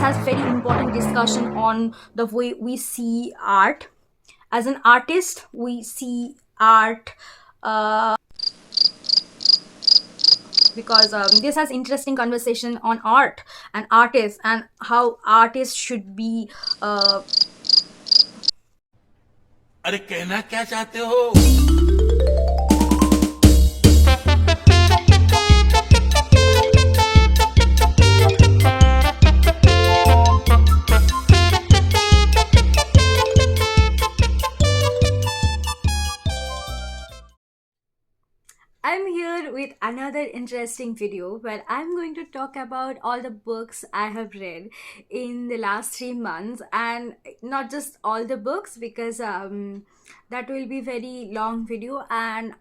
has very important discussion on the way we see art. As an artist, we see art because this has interesting conversation on art and artists and how artists should be अरे कहना क्या चाहते हो? I'm here with another interesting video where I'm going to talk about all the books I have read in the last 3 months, and not just all the books because that will be very long video, and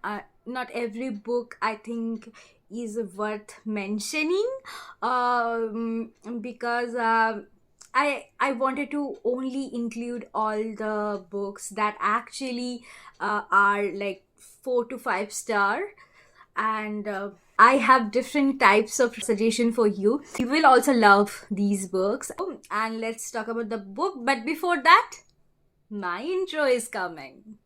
not every book I think is worth mentioning because I wanted to only include all the books that actually are like 4 to 5 star, and I have different types of suggestion for you. You will also love these books. And let's talk about the book, but before that, my intro is coming.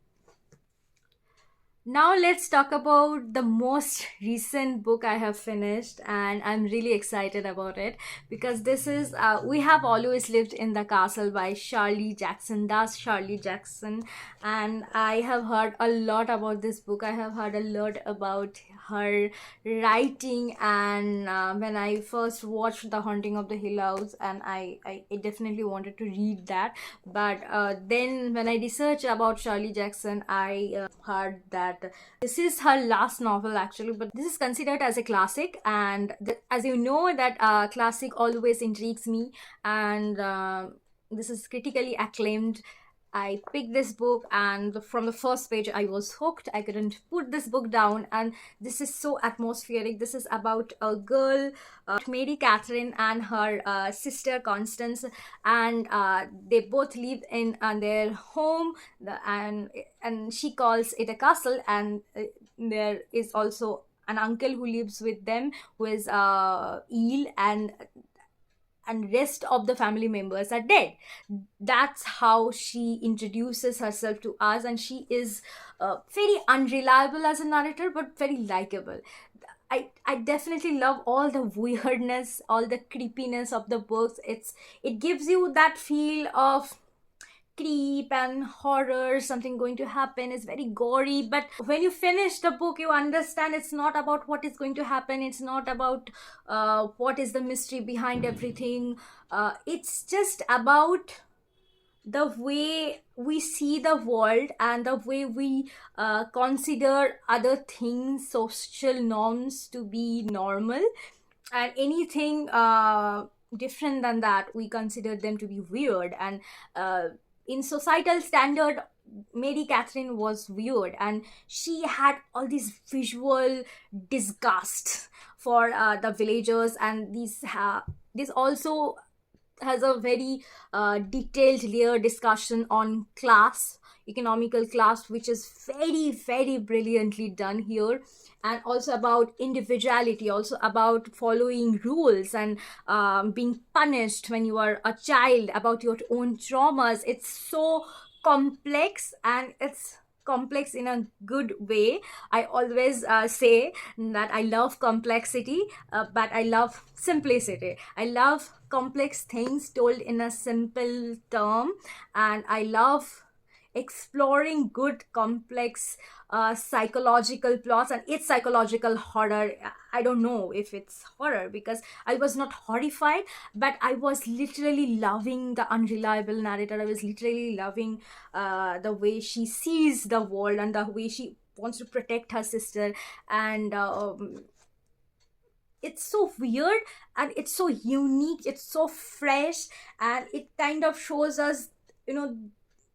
Now let's talk about the most recent book I have finished, and I'm really excited about it because this is We Have Always Lived in the Castle by Shirley Jackson. That's Shirley Jackson, and I have heard a lot about this book. I have heard a lot about her writing, and when I first watched The Haunting of the Hill House, and I definitely wanted to read that. But then when I researched about Shirley Jackson, I heard that this is her last novel actually, but this is considered as a classic, and as you know that classic always intrigues me, and this is critically acclaimed. I picked this book, and from the first page I was hooked. I couldn't put this book down, and this is so atmospheric. This is about a girl, Mary Catherine, and her sister Constance, and they both live in their home, and she calls it a castle, and there is also an uncle who lives with them who is ill, and rest of the family members are dead. That's how she introduces herself to us, and she is very unreliable as a narrator but very likable. I definitely love all the weirdness, all the creepiness of the books. It gives you that feel of creep and horror, something going to happen, is very gory, but when you finish the book you understand it's not about what is going to happen, it's not about what is the mystery behind everything. It's just about the way we see the world and the way we consider other things, social norms, to be normal, and anything different than that we consider them to be weird. And in societal standard, Mary Catherine was weird, and she had all this visual disgust for the villagers, and this also has a very detailed layer discussion on class, economical class, which is very very brilliantly done here, and also about individuality, also about following rules and being punished when you are a child, about your own traumas. It's so complex, and it's complex in a good way. I always say that I love complexity, but I love simplicity. I love complex things told in a simple term, and I love exploring good complex psychological plots, and it's psychological horror. I don't know if it's horror because I was not horrified, but I was literally loving the unreliable narrator. I was literally loving the way she sees the world and the way she wants to protect her sister, and it's so weird, and it's so unique, it's so fresh, and it kind of shows us, you know,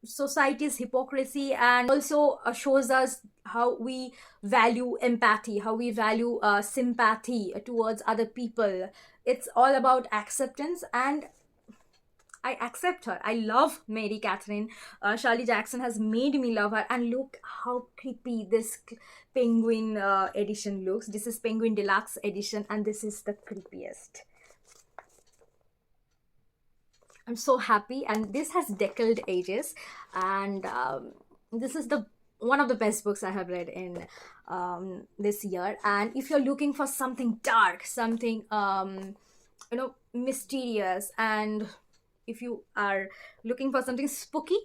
society's hypocrisy, and also shows us how we value empathy, how we value sympathy towards other people. It's all about acceptance, and I accept her. I love Mary Catherine. Shirley Jackson has made me love her, and look how creepy this Penguin edition looks. This is Penguin Deluxe edition, and this is the creepiest. I'm so happy, and this has deckled ages, and this is the one of the best books I have read in this year. And if you're looking for something dark, something mysterious, and if you are looking for something spooky,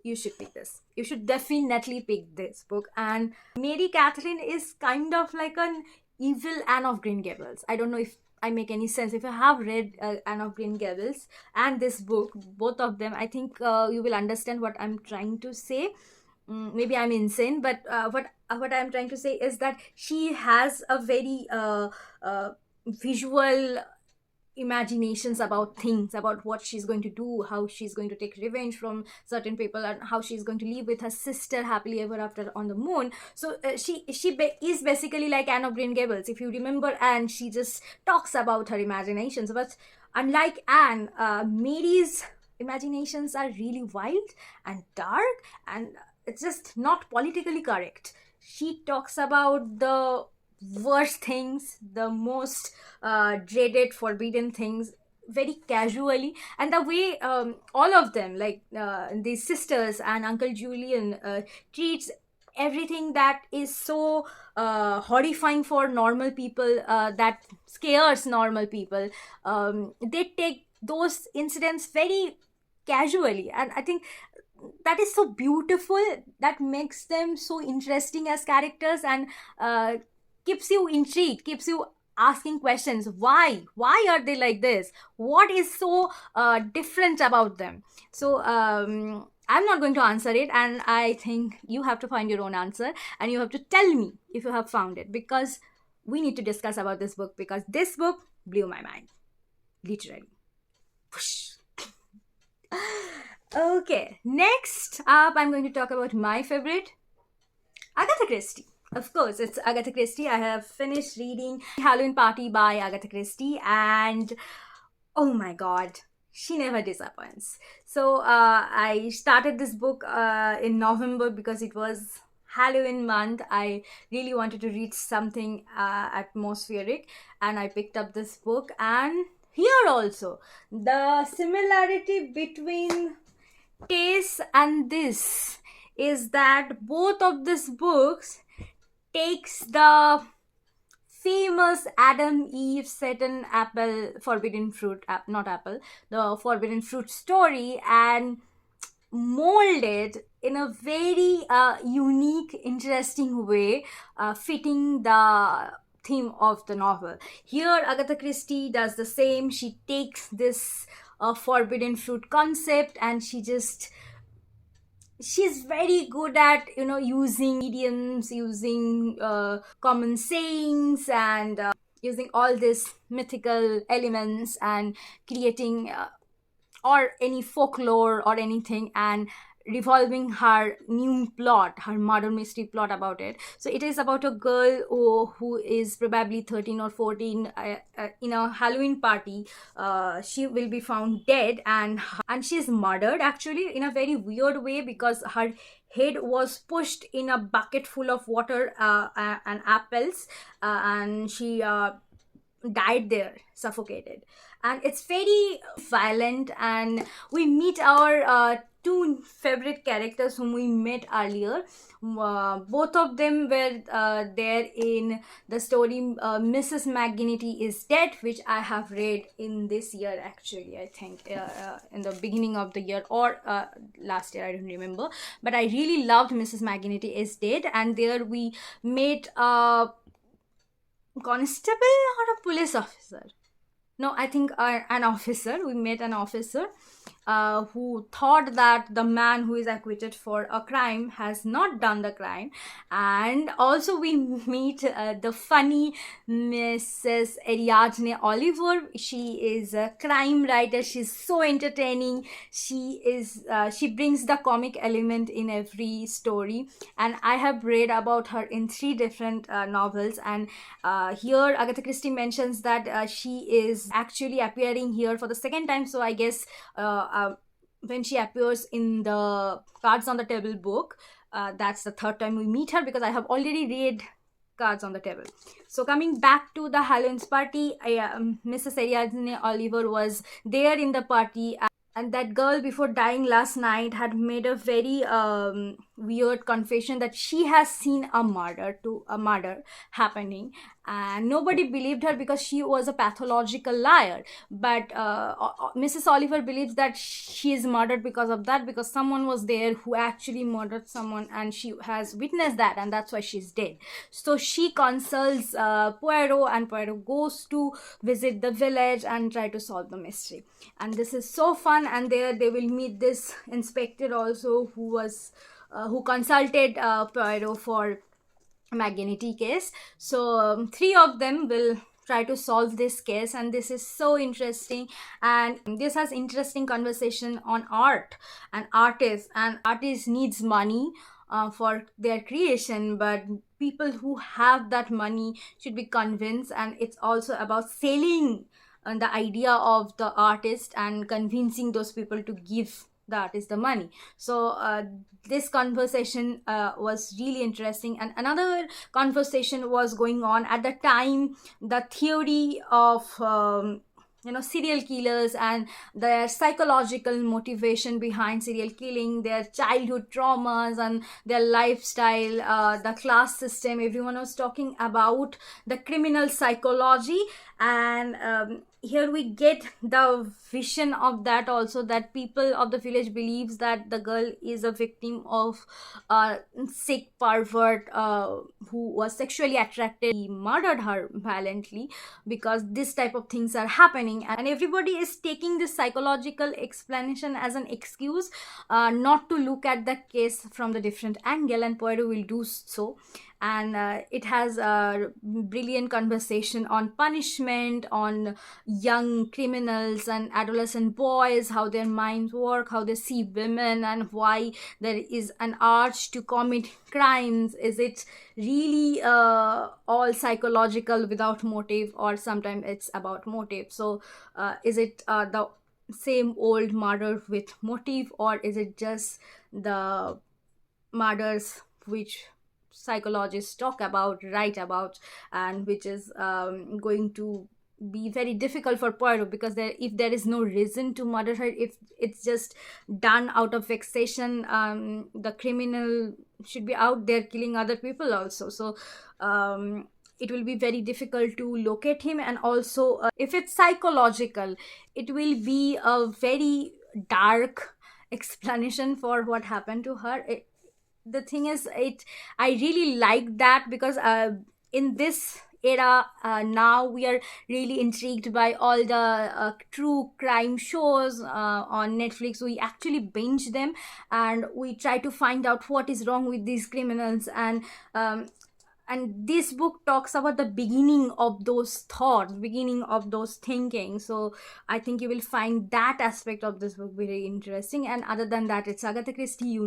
you should pick this. You should definitely pick this book. And Mary Catherine is kind of like an evil Anne of Green Gables. I don't know if I make any sense. If you have read Anne of Green Gables and this book, both of them, I think you will understand what I'm trying to say. Maybe I'm insane, but what I'm trying to say is that she has a very visual imaginations about things, about what she's going to do, how she's going to take revenge from certain people, and how she's going to live with her sister happily ever after on the moon. So is basically like Anne of Green Gables, if you remember. And she just talks about her imaginations, but unlike Anne, Mary's imaginations are really wild and dark, and it's just not politically correct. She talks about the worst things, the most dreaded, forbidden things, very casually. And the way all of them, like these sisters and Uncle Julian, treats everything that is so horrifying for normal people, that scares normal people, they take those incidents very casually. And I think that is so beautiful, that makes them so interesting as characters, and keeps you intrigued, keeps you asking questions. Why are they like this? What is so different about them? So I'm not going to answer it, and I think you have to find your own answer, and you have to tell me if you have found it, because we need to discuss about this book, because this book blew my mind, literally. Whoosh. Okay, next up, I'm going to talk about my favorite, Agatha Christie. Of course, it's Agatha Christie. I have finished reading Halloween Party by Agatha Christie, and oh my god, she never disappoints. So I started this book in November because it was Halloween month. I really wanted to read something atmospheric, and I picked up this book. And here also, the similarity between taste and this is that both of these books takes the famous Adam Eve Satan apple forbidden fruit, not apple, the forbidden fruit story, and mold it in a very unique, interesting way, fitting the theme of the novel. Here Agatha Christie does the same. She takes this forbidden fruit concept, and she's very good at using idioms, using common sayings, and using all these mythical elements, and creating or any folklore or anything, and revolving her new plot, her murder mystery plot about it. So it is about a girl who is probably 13 or 14, in a Halloween party. She will be found dead, and she's murdered actually in a very weird way, because her head was pushed in a bucket full of water and apples, and she died there, suffocated. And it's very violent, and we meet our two favorite characters whom we met earlier. Both of them were there in the story Mrs. McGinnity is Dead, which I have read in this year actually. I think in the beginning of the year, or last year, I don't remember. But I really loved Mrs. McGinnity is Dead, and there we met constable or a police officer. No, I think an officer. We met an officer who thought that the man who is acquitted for a crime has not done the crime. And also we meet the funny Mrs. Ariadne Oliver. She is a crime writer. She's so entertaining. She brings the comic element in every story. And I have read about her in 3 different novels. And here Agatha Christie mentions that she is actually appearing here for the 2nd time. So I guess when she appears in the Cards on the Table book, that's the 3rd time we meet her, because I have already read cards on the table. So coming back to the Halloween's party, Mrs. Ariadne Oliver was there in the party, and that girl, before dying last night, had made a very weird confession that she has seen a murder happening, and nobody believed her because she was a pathological liar. But Mrs. Oliver believes that she is murdered because of that, because someone was there who actually murdered someone, and she has witnessed that, and that's why she's dead. So she consults Poirot, and Poirot goes to visit the village and try to solve the mystery. And this is so fun. And there they will meet this inspector also, who consulted Poirot for McGinty case. So three of them will try to solve this case, and this is so interesting. And this has interesting conversation on art and artists, and artists needs money for their creation, but people who have that money should be convinced. And it's also about selling the idea of the artist and convincing those people to give the artist the money. So this conversation was really interesting. And another conversation was going on at the time, the theory of serial killers and their psychological motivation behind serial killing, their childhood traumas and their lifestyle, the class system. Everyone was talking about the criminal psychology. And here we get the vision of that also, that people of the village believes that the girl is a victim of a sick pervert who was sexually attracted. He murdered her violently because this type of things are happening, and everybody is taking this psychological explanation as an excuse not to look at the case from the different angle, and Poirot will do so. And it has a brilliant conversation on punishment, on young criminals and adolescent boys, how their minds work, how they see women, and why there is an urge to commit crimes. Is it really all psychological without motive, or sometimes it's about motive? So is it the same old murder with motive, or is it just the murders which psychologists talk about, write about, and which is going to be very difficult for Poirot, because if there is no reason to murder her, if it's just done out of vexation, the criminal should be out there killing other people also. So it will be very difficult to locate him. And also if it's psychological, it will be a very dark explanation for what happened to her. The thing is, I really like that, because in this era now we are really intrigued by all the true crime shows on Netflix. We actually binge them, and we try to find out what is wrong with these criminals. And this book talks about the beginning of those thoughts, beginning of those thinking. So I think you will find that aspect of this book very interesting. And other than that, it's Agatha Christie.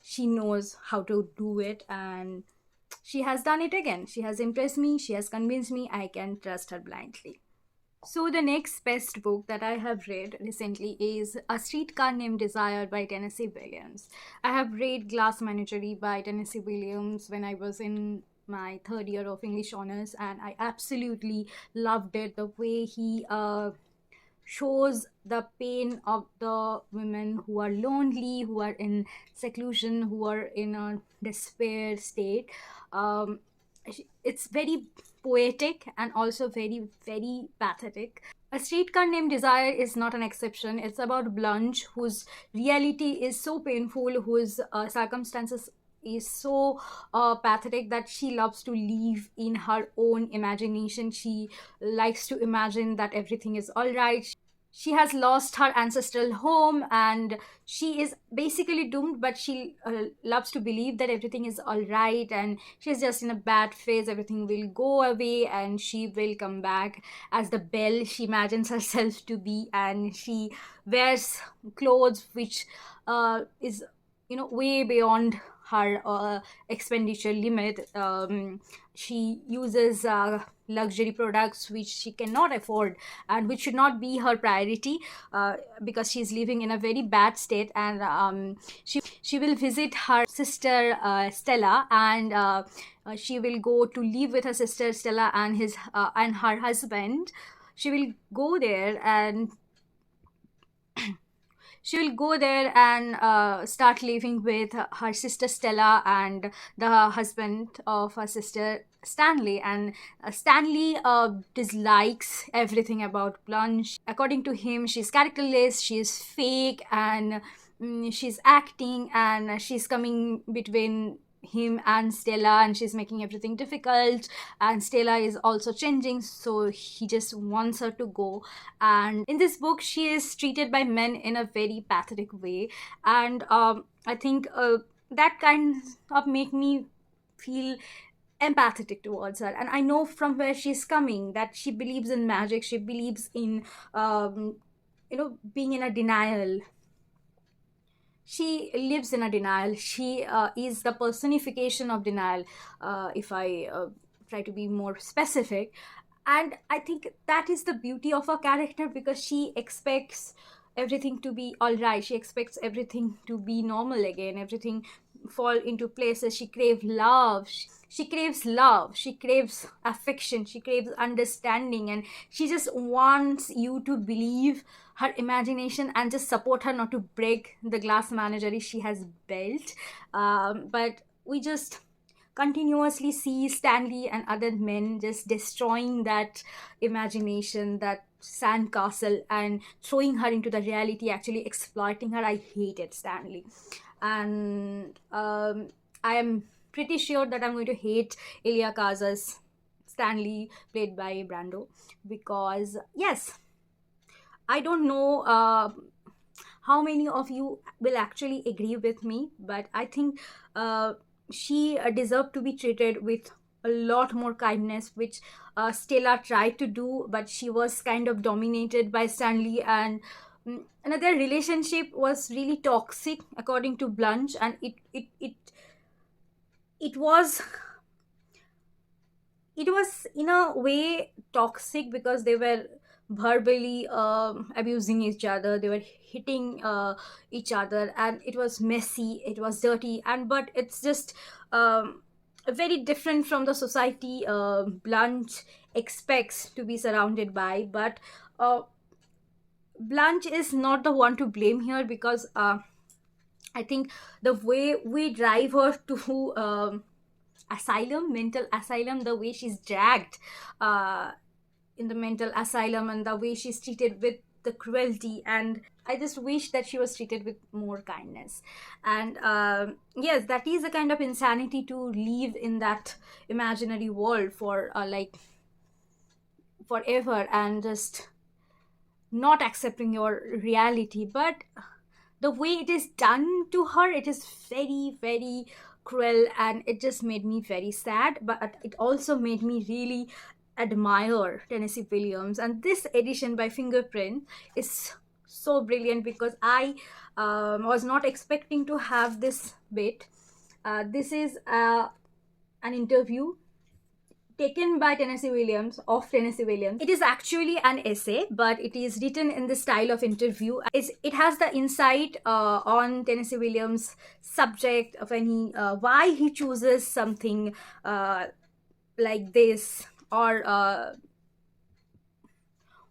She knows how to do it, and she has done it again. She has impressed me, she has convinced me. I can trust her blindly. So the next best book that I have read recently is A Streetcar Named Desire by Tennessee Williams. I have read Glass Menagerie by Tennessee Williams when I was in my third year of English honors, and I absolutely loved it. The way he shows the pain of the women who are lonely, who are in seclusion, who are in a despair state. It's very poetic and also very, very pathetic. A Streetcar Named Desire is not an exception. It's about Blanche, whose reality is so painful, whose circumstances is so pathetic, that she loves to live in her own imagination. She likes to imagine that everything is all right. She has lost her ancestral home, and she is basically doomed, but she loves to believe that everything is all right, and she's just in a bad phase. Everything will go away and she will come back as the Belle she imagines herself to be. And she wears clothes which is way beyond her expenditure limit. She uses luxury products which she cannot afford and which should not be her priority, because she's living in a very bad state. And she will visit her sister Stella, and she will go to live with her sister Stella and his and her husband. She will go there and start living with her sister Stella and the husband of her sister Stanley. And Stanley dislikes everything about Blanche. According to him, she's characterless, she's fake, and she's acting, and she's coming between him and Stella, and she's making everything difficult. And Stella is also changing, so he just wants her to go. And in this book, she is treated by men in a very pathetic way, and I think that kind of make me feel empathetic towards her. And I know from where she's coming, that she believes in magic, she believes in being in a denial. She lives in a denial. She is the personification of denial, if I try to be more specific. And I think that is the beauty of her character, because she expects everything to be all right. She expects everything to be normal again, everything fall into places. She craves love. She craves love. She craves affection. She craves understanding. And she just wants you to believe her imagination and just support her not to break the glass menagerie she has built. But we just continuously see Stanley and other men just destroying that imagination, that sandcastle, and throwing her into the reality, actually exploiting her. I hated Stanley. And I am pretty sure that I'm going to hate Elia Kaz's Stanley, played by Brando, because yes, I don't know how many of you will actually agree with me, but I think she deserved to be treated with a lot more kindness, which Stella tried to do, but she was kind of dominated by Stanley. And another relationship was really toxic, according to Blanche, and it was in a way toxic, because they were verbally abusing each other, they were hitting each other, and it was messy, it was dirty. And but it's just very different from the society Blanche expects to be surrounded by. But Blanche is not the one to blame here, because I think the way we drive her to mental asylum, the way she's dragged in the mental asylum, and the way she's treated with the cruelty, and I just wish that she was treated with more kindness. And yes, that is a kind of insanity to live in that imaginary world for like forever, and just not accepting your reality. But the way it is done to her, it is very, very cruel, and it just made me very sad. But it also made me really admire Tennessee Williams. And this edition by Fingerprint is so brilliant, because I was not expecting to have this bit. This is an interview taken by Tennessee Williams, of Tennessee Williams. It is actually an essay, but it is written in the style of interview. It has the insight on Tennessee Williams' subject, when he why he chooses something like this, or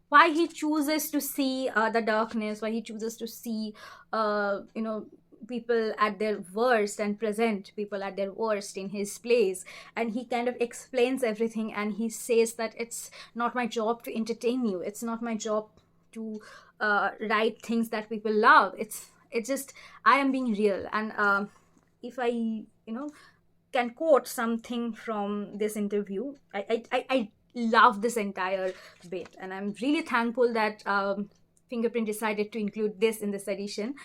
why he chooses to see the darkness, why he chooses to see people at their worst, and present people at their worst in his place. And he kind of explains everything, and he says that it's not my job to entertain you, it's not my job to write things that people love. It's just, I am being real. And if I can quote something from this interview, I love this entire bit, and I'm really thankful that Fingerprint decided to include this in this edition.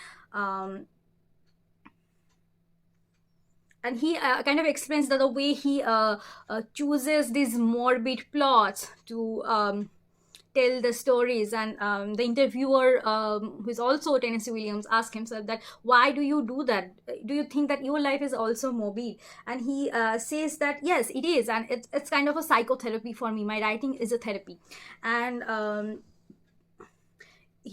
And he kind of explains that the way he chooses these morbid plots to tell the stories. And the interviewer, who is also Tennessee Williams, asked himself that, why do you do that? Do you think that your life is also morbid? And he says that yes, it is, and it's kind of a psychotherapy for me. My writing is a therapy. And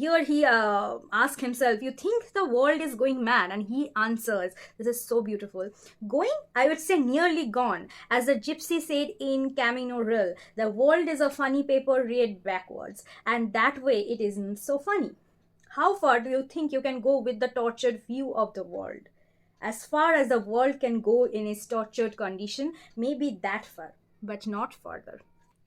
here he asks himself, you think the world is going mad? And he answers, this is so beautiful, going, I would say nearly gone. As the gypsy said in Camino Real, the world is a funny paper read backwards, and that way it isn't so funny. How far do you think you can go with the tortured view of the world? As far as the world can go in its tortured condition, maybe that far, but not further.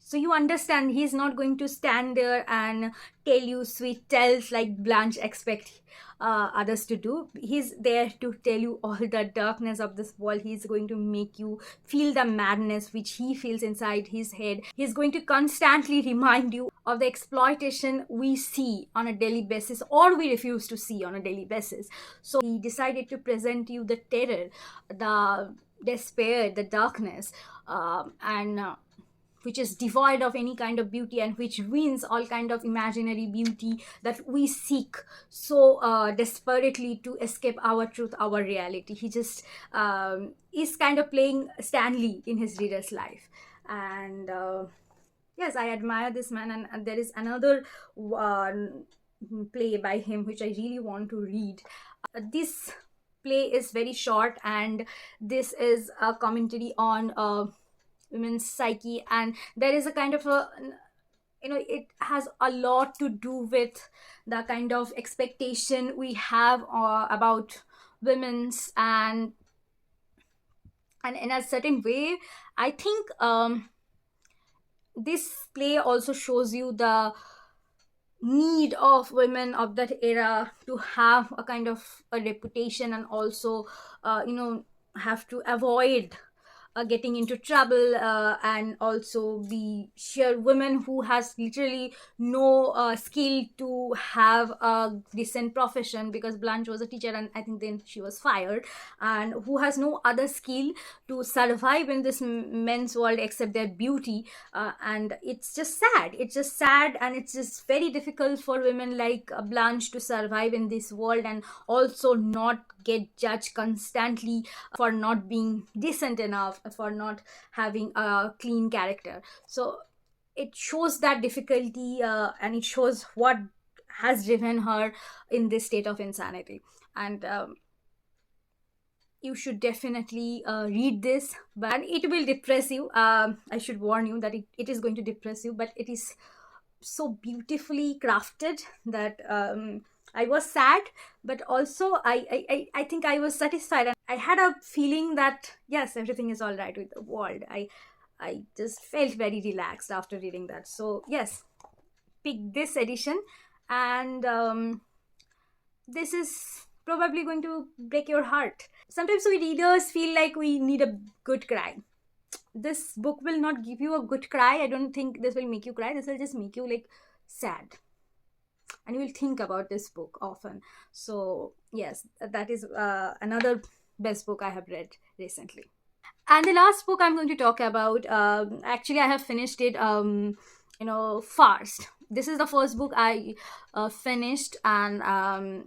So you understand, he's not going to stand there and tell you sweet tales like Blanche expect others to do. He's there to tell you all the darkness of this world. He's going to make you feel the madness which he feels inside his head. He's going to constantly remind you of the exploitation we see on a daily basis, or we refuse to see on a daily basis. So he decided to present you the terror, the despair, the darkness, and which is devoid of any kind of beauty, and which ruins all kind of imaginary beauty that we seek so desperately to escape our truth, our reality. He just is kind of playing Stanley in his reader's life. And yes, I admire this man. And there is another play by him which I really want to read. This play is very short, and this is a commentary on women's psyche, and there is a kind of a, it has a lot to do with the kind of expectation we have about women's, and in a certain way I think this play also shows you the need of women of that era to have a kind of a reputation, and also have to avoid getting into trouble, and also be sheer women who has literally no skill to have a decent profession, because Blanche was a teacher and I think then she was fired, and who has no other skill to survive in this men's world except their beauty. And it's just sad, and it's just very difficult for women like Blanche to survive in this world, and also not get judged constantly for not being decent enough, for not having a clean character. So it shows that difficulty, and it shows what has driven her in this state of insanity. And you should definitely read this, and it will depress you. I should warn you that it is going to depress you, but it is so beautifully crafted that I was sad, but also I think I was satisfied, and I had a feeling that yes, everything is all right with the world. I just felt very relaxed after reading that. So yes, pick this edition, and this is probably going to break your heart. Sometimes we readers feel like we need a good cry. This book will not give you a good cry. I don't think this will make you cry. This will just make you like sad, and you will think about this book often. So yes, that is another best book I have read recently. And the last book I'm going to talk about, actually I have finished it fast. This is the first book I finished, and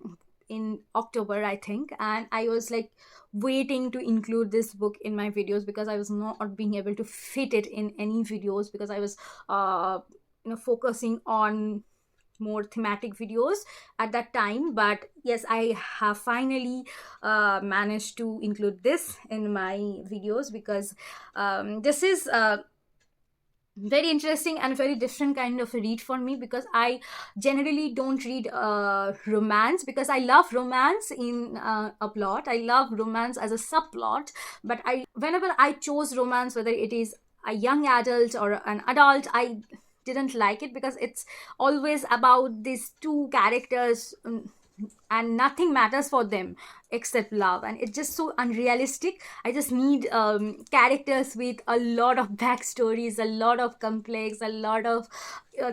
in October I think, and I was like waiting to include this book in my videos, because I was not being able to fit it in any videos, because I was focusing on more thematic videos at that time. But yes, I have finally managed to include this in my videos, because this is very interesting and very different kind of a read for me, because I generally don't read romance, because I love romance in a plot. I love romance as a subplot, but whenever I chose romance, whether it is a young adult or an adult, I didn't like it, because it's always about these two characters, and nothing matters for them except love, and it's just so unrealistic. I just need characters with a lot of backstories, a lot of complex, a lot of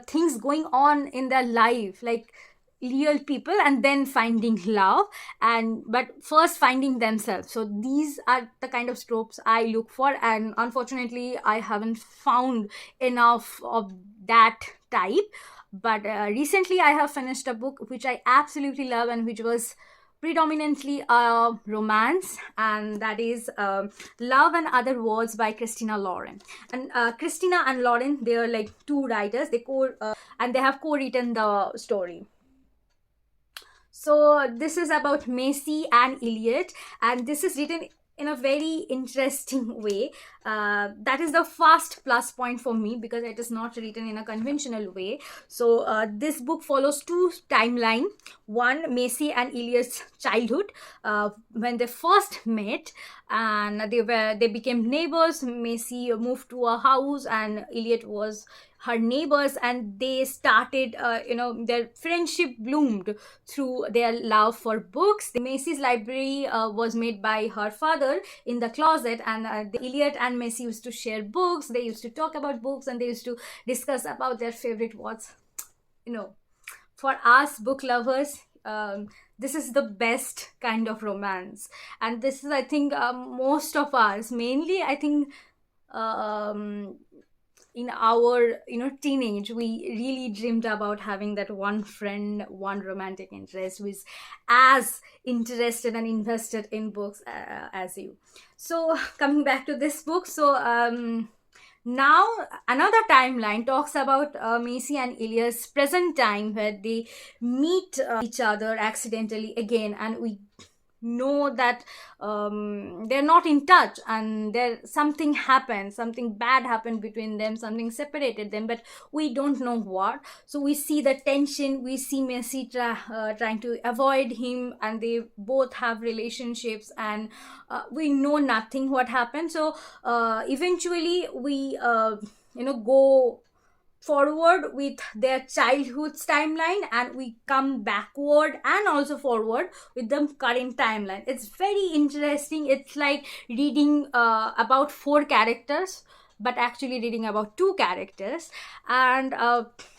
things going on in their life, like real people, and then finding love, but first finding themselves. So these are the kind of tropes I look for, and unfortunately I haven't found enough of that type. But recently I have finished a book which I absolutely love, and which was predominantly a romance, and that is Love and Other Words by Christina Lauren. And Christina and Lauren, they are like two writers. And they have co-written the story. So this is about Macy and Elliot, and this is written in a very interesting way. That is the first plus point for me because it is not written in a conventional way. So this book follows two timeline. One, Macy and Elliot's childhood, when they first met, and they became neighbors. Macy moved to a house, and Elliot was her neighbors, and they started their friendship bloomed through their love for books. The Macy's library was made by her father in the closet, and Elliot and Macy used to share books. They used to talk about books, and they used to discuss about their favorite words. For us book lovers, this is the best kind of romance, and this is, I think, most of us, mainly I think, um, in our teenage, we really dreamed about having that one friend, one romantic interest who is as interested and invested in books as you. So coming back to this book, so now another timeline talks about Macy and Ilias present time, where they meet each other accidentally again, and we know that they're not in touch, and there something happened, something bad happened between them, something separated them, but we don't know what. So we see the tension, we see Messi trying to avoid him, and they both have relationships, and we know nothing what happened. So eventually we go forward with their childhood's timeline, and we come backward and also forward with the current timeline. It's very interesting. It's like reading about four characters, but actually reading about two characters, and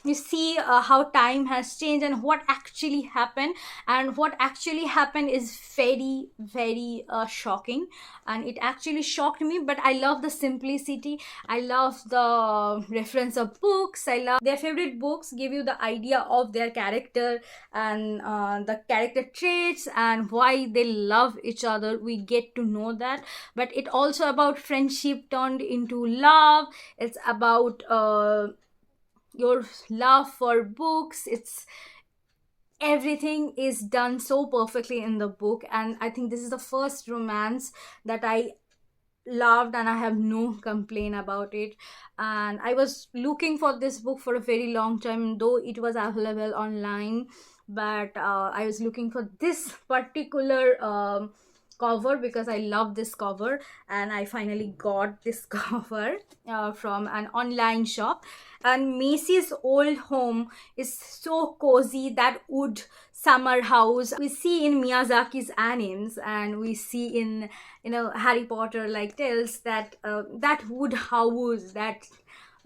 you see how time has changed and what actually happened. And what actually happened is very, very shocking, and it actually shocked me. But I love the simplicity, I love the reference of books, I love their favorite books give you the idea of their character, and the character traits, and why they love each other, we get to know that. But it also about friendship turned into love. It's about your love for books. It's everything is done so perfectly in the book, and I think this is the first romance that I loved, and I have no complaint about it. And I was looking for this book for a very long time, though it was available online, but I was looking for this particular cover because I love this cover, and I finally got this cover from an online shop. And Macy's old home is so cozy, that wood summer house we see in Miyazaki's animes, and we see in Harry Potter like tales, that that wood house, that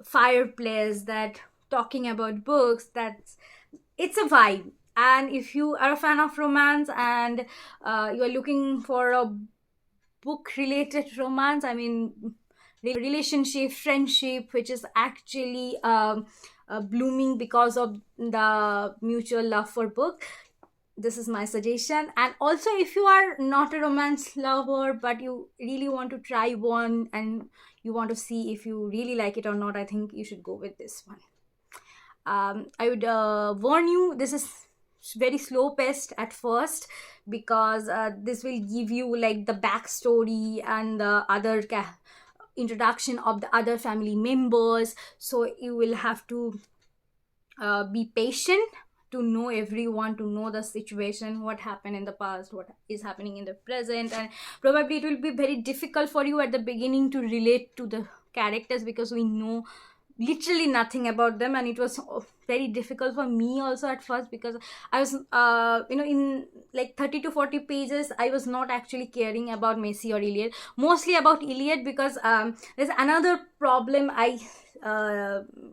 fireplace, that talking about books, that's it's a vibe. And if you are a fan of romance, and you are looking for a book related romance, I mean relationship, friendship, which is actually blooming because of the mutual love for book, this is my suggestion. And also, if you are not a romance lover but you really want to try one, and you want to see if you really like it or not, I think you should go with this one. I would warn you, this is very slow paced at first, because this will give you like the backstory and the other introduction of the other family members. So you will have to be patient to know everyone, to know the situation, what happened in the past, what is happening in the present. And probably it will be very difficult for you at the beginning to relate to the characters, because we know literally nothing about them. And it was very difficult for me also at first, because I was in like 30 to 40 pages I was not actually caring about Macy or Iliad, mostly about Iliad, because there's another problem I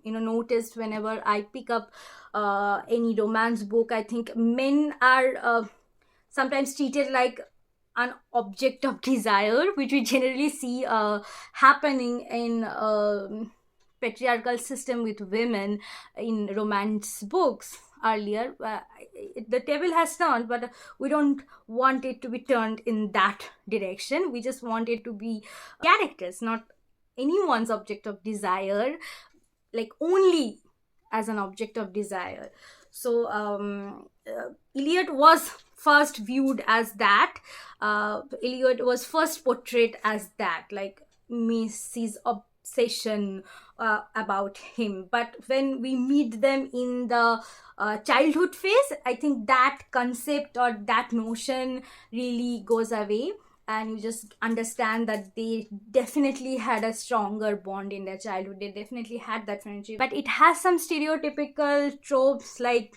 noticed whenever I pick up any romance book. I think men are sometimes treated like an object of desire, which we generally see happening in patriarchal system with women in romance books earlier. The table has turned, but we don't want it to be turned in that direction. We just want it to be characters, not anyone's object of desire, like only as an object of desire. So Eliot was first viewed as that. Eliot was first portrayed as that, like Macy's obsession about him. But when we meet them in the childhood phase, I think that concept or that notion really goes away, and you just understand that they definitely had a stronger bond in their childhood. They definitely had that friendship, but it has some stereotypical tropes like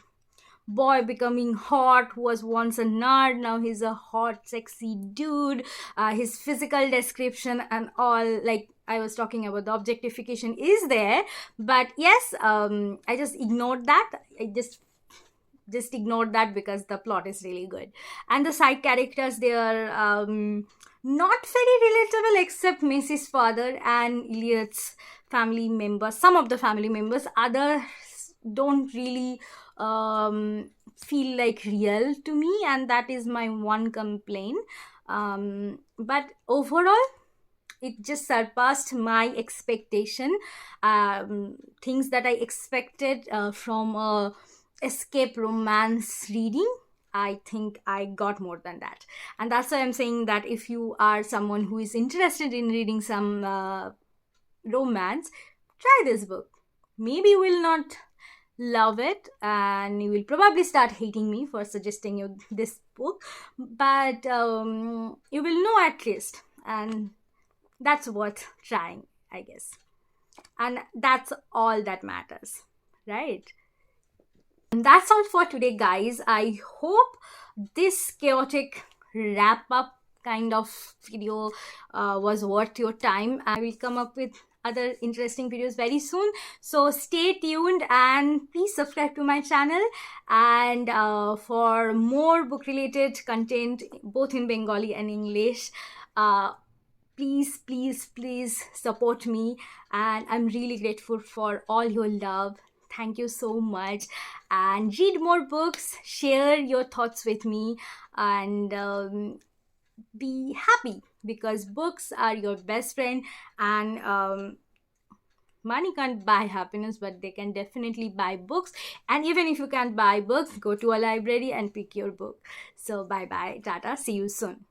boy becoming hot who was once a nerd, now he's a hot sexy dude. His physical description and all, like I was talking about, the objectification is there. But yes, I just ignored that. I just ignored that because the plot is really good, and the side characters, they are not very relatable except Macy's father and Eliot's family members. Some of the family members, others don't really feel like real to me, and that is my one complaint. But overall, it just surpassed my expectation. Things that I expected from a escape romance reading, I think I got more than that. And that's why I'm saying that if you are someone who is interested in reading some romance, try this book. Maybe you will not love it, and you will probably start hating me for suggesting you this book, but you will know at least, and that's worth trying, I guess. And that's all that matters, right? And that's all for today, guys. I hope this chaotic wrap up kind of video was worth your time. I will come up with other interesting videos very soon. So stay tuned and please subscribe to my channel. And for more book related content, both in Bengali and English, please support me. And I'm really grateful for all your love. Thank you so much. And read more books, share your thoughts with me, and be happy, because books are your best friend. And money can't buy happiness, but they can definitely buy books. And even if you can't buy books, go to a library and pick your book. So bye bye, tata, see you soon.